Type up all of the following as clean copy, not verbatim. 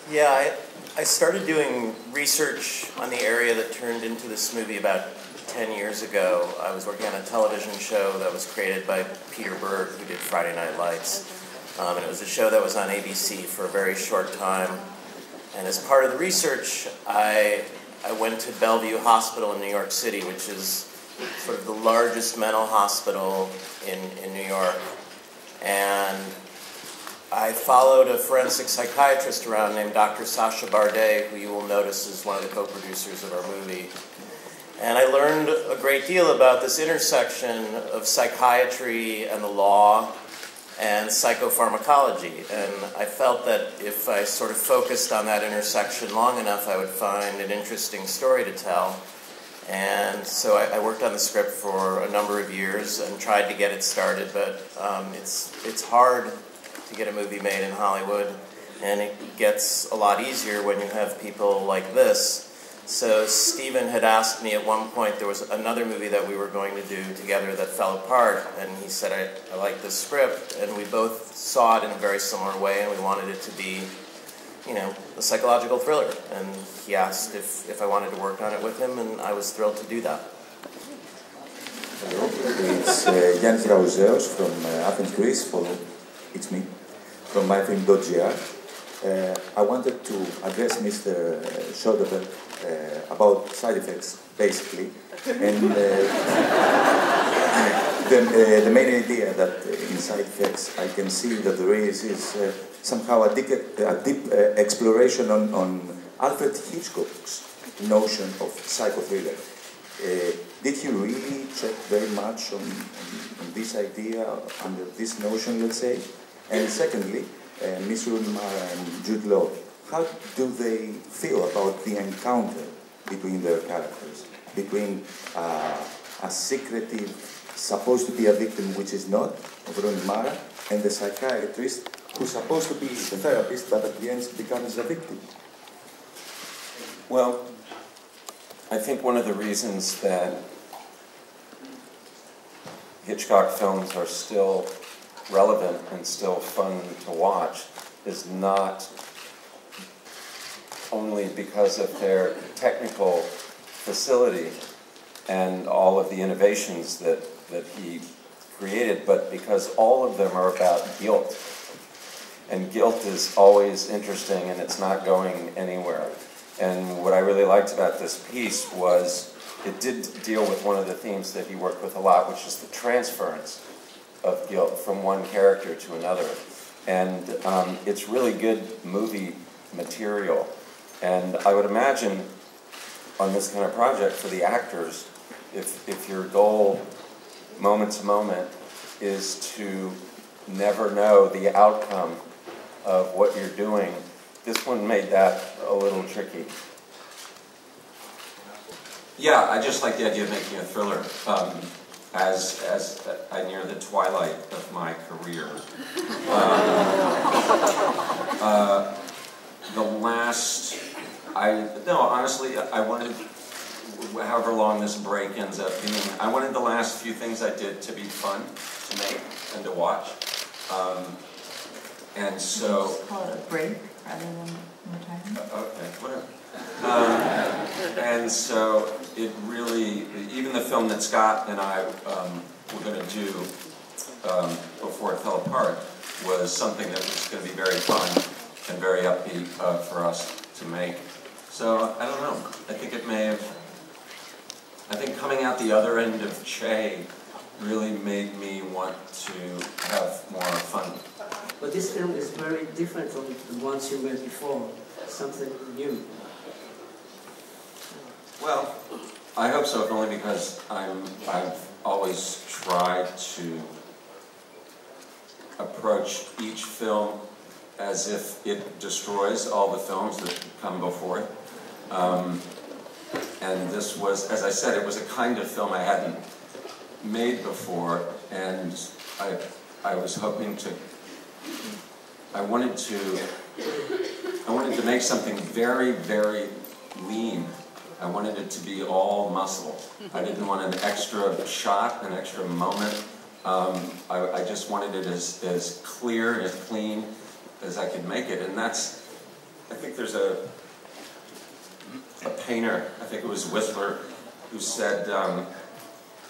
Yeah, I started doing research on the area that turned into this movie about 10 years ago. I was working on a television show that was created by Peter Berg, who did Friday Night Lights. And it was a show that was on ABC for a very short time. And as part of the research, I went to Bellevue Hospital in New York City, which is sort of the largest mental hospital in New York. And I followed a forensic psychiatrist around named Dr. Sacha Bardet, who you will notice is one of the co-producers of our movie. And I learned a great deal about this intersection of psychiatry and the law and psychopharmacology. And I felt that if I sort of focused on that intersection long enough, I would find an interesting story to tell. And so I worked on the script for a number of years and tried to get it started, but it's hard to get a movie made in Hollywood, and it gets a lot easier when you have people like this. So Steven had asked me at one point, there was another movie that we were going to do together that fell apart, and he said, I like this script, and we both saw it in a very similar way, and we wanted it to be, you know, a psychological thriller. And he asked if I wanted to work on it with him, and I was thrilled to do that. Hello, it's Yannis Raouzeos from Athens, Greece. It's me, from myfilm.gr. I wanted to address Mr. Soderbergh about side effects, basically. And the main idea that in side effects I can see that there is somehow a deep exploration on Alfred Hitchcock's notion of psychothriller. Did he really check very much on this idea, under this notion, let's say? And secondly, Miss Rooney Mara and Jude Law, how do they feel about the encounter between their characters? Between a secretive, supposed to be a victim, which is not, of Rooney Mara, and the psychiatrist, who's supposed to be the therapist, but at the end becomes a victim? Well, I think one of the reasons that Hitchcock films are still relevant and still fun to watch is not only because of their technical facility and all of the innovations that he created, but because all of them are about guilt. And guilt is always interesting, and it's not going anywhere. And what I really liked about this piece was it did deal with one of the themes that he worked with a lot, which is the transference of guilt from one character to another. And it's really good movie material. And I would imagine on this kind of project for the actors, if your goal moment to moment is to never know the outcome of what you're doing, this one made that a little tricky. Yeah, I just like the idea of making a thriller. As I near the twilight of my career. Honestly, I wanted, however long this break ends up being, I wanted the last few things I did to be fun to make and to watch. And so... Just call it a break rather than more time. Okay, whatever. And so it really, even the film that Scott and I were going to do before it fell apart was something that was going to be very fun and very upbeat for us to make. So, I don't know, I think it may have, I think coming out the other end of Che really made me want to have more fun. But this film is very different from the ones you made before, something new. Well, I hope so, if only because I've always tried to approach each film as if it destroys all the films that come before it. And this was, as I said, it was a kind of film I hadn't made before, and I was hoping to, I wanted to make something very, very lean. I wanted it to be all muscle. I didn't want an extra shot, an extra moment. I just wanted it as clear and as clean as I could make it, and that's I think there's a painter, I think it was Whistler, who said,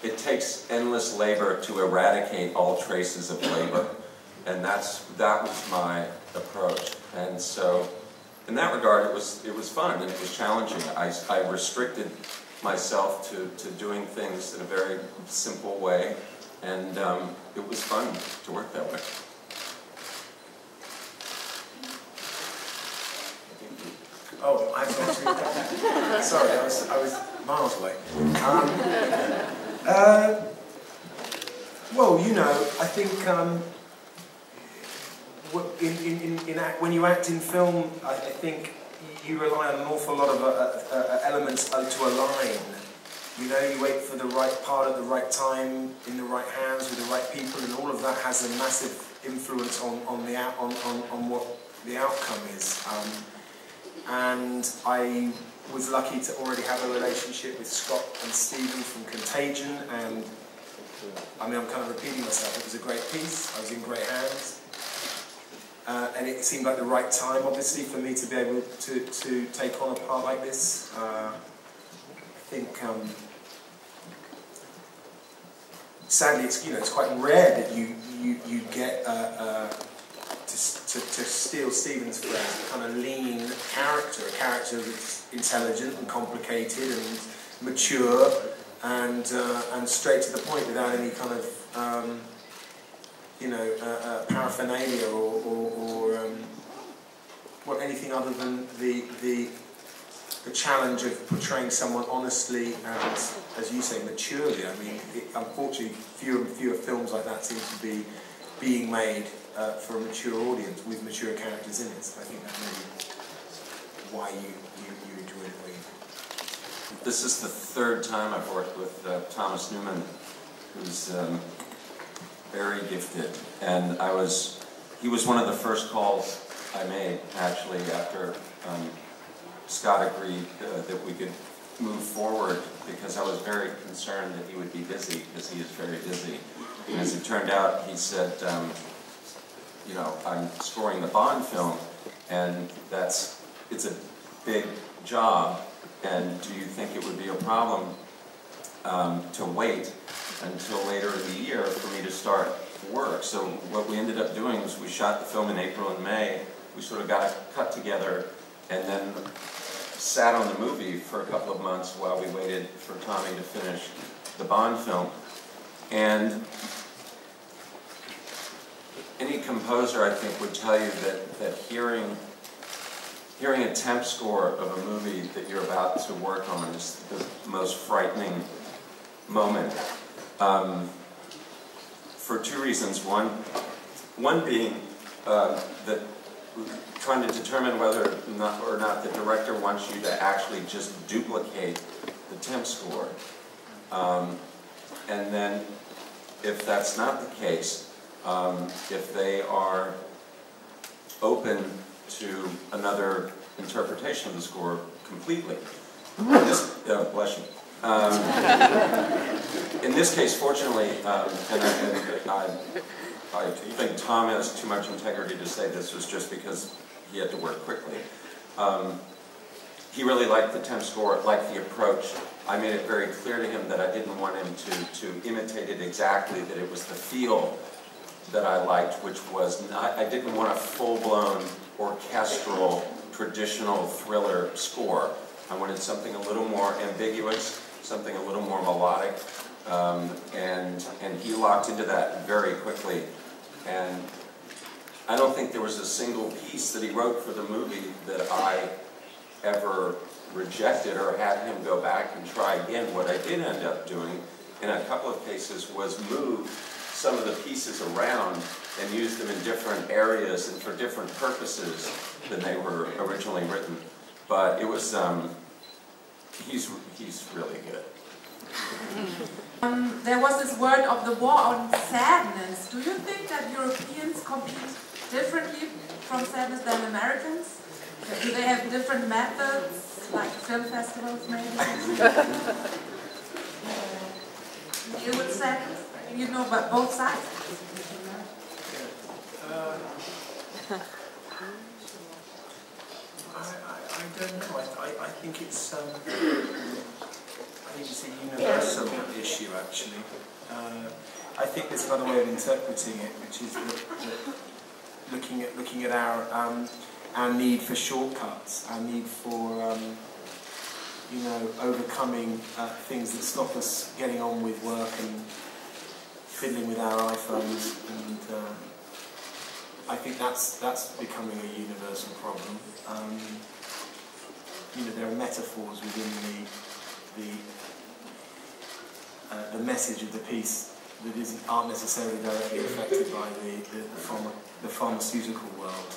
it takes endless labor to eradicate all traces of labor. And that was my approach. And so, in that regard, it was fun and it was challenging. I restricted myself to doing things in a very simple way, and it was fun to work that way. Oh, I thought sorry, I was miles away. Well, you know, I think when you act in film, I think you rely on an awful lot of elements to align. You know, you wait for the right part at the right time, in the right hands, with the right people, and all of that has a massive influence on what the outcome is. And I was lucky to already have a relationship with Scott and Steven from Contagion, and I mean, I'm kind of repeating myself, it was a great piece, I was in great hands. And it seemed like the right time, obviously, for me to be able to take on a part like this. I think, sadly, it's quite rare that you get to steal Steven's phrase, a kind of lean character, a character that's intelligent and complicated and mature and straight to the point without any kind of paraphernalia or anything other than the challenge of portraying someone honestly and, as you say, maturely. I mean, unfortunately, fewer and fewer films like that seem to be being made for a mature audience with mature characters in it. So I think that may be why you enjoyed it. This is the third time I've worked with Thomas Newman, who's very gifted, and he was one of the first calls I made, actually, after Scott agreed that we could move forward, because I was very concerned that he would be busy, because he is very busy. And as it turned out, he said, you know, I'm scoring the Bond film, and it's a big job, and do you think it would be a problem to wait until later in the year for me to start work? So what we ended up doing was we shot the film in April and May. We sort of got a cut together and then sat on the movie for a couple of months while we waited for Tommy to finish the Bond film. And any composer, I think, would tell you that hearing a temp score of a movie that you're about to work on is the most frightening moment. For two reasons. One being that trying to determine whether or not the director wants you to actually just duplicate the temp score. And then, if that's not the case, if they are open to another interpretation of the score completely. Bless you. In this case, fortunately, I think Tom has too much integrity to say this was just because he had to work quickly. He really liked the temp score, liked the approach. I made it very clear to him that I didn't want him to imitate it exactly, that it was the feel that I liked, which was not, I didn't want a full-blown orchestral, traditional thriller score. I wanted something a little more ambiguous, something a little more melodic, and he locked into that very quickly. And I don't think there was a single piece that he wrote for the movie that I ever rejected or had him go back and try again. What I did end up doing in a couple of cases was move some of the pieces around and use them in different areas and for different purposes than they were originally written. But it was, he's really good. There was this word of the war on sadness. Do you think that Europeans compete differently from sadness than Americans? Do they have different methods, like film festivals maybe? Deal with sadness? You know about both sides? don't know. I think it's a universal issue, actually. I think there's another way of interpreting it, which is that looking at our need for shortcuts, our need for overcoming things that stop us getting on with work and fiddling with our iPhones, and I think that's becoming a universal problem. There are metaphors within the message of the piece that aren't necessarily directly affected by the pharmaceutical world.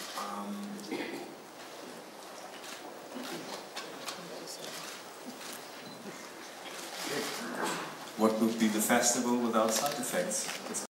What would be the festival without side effects?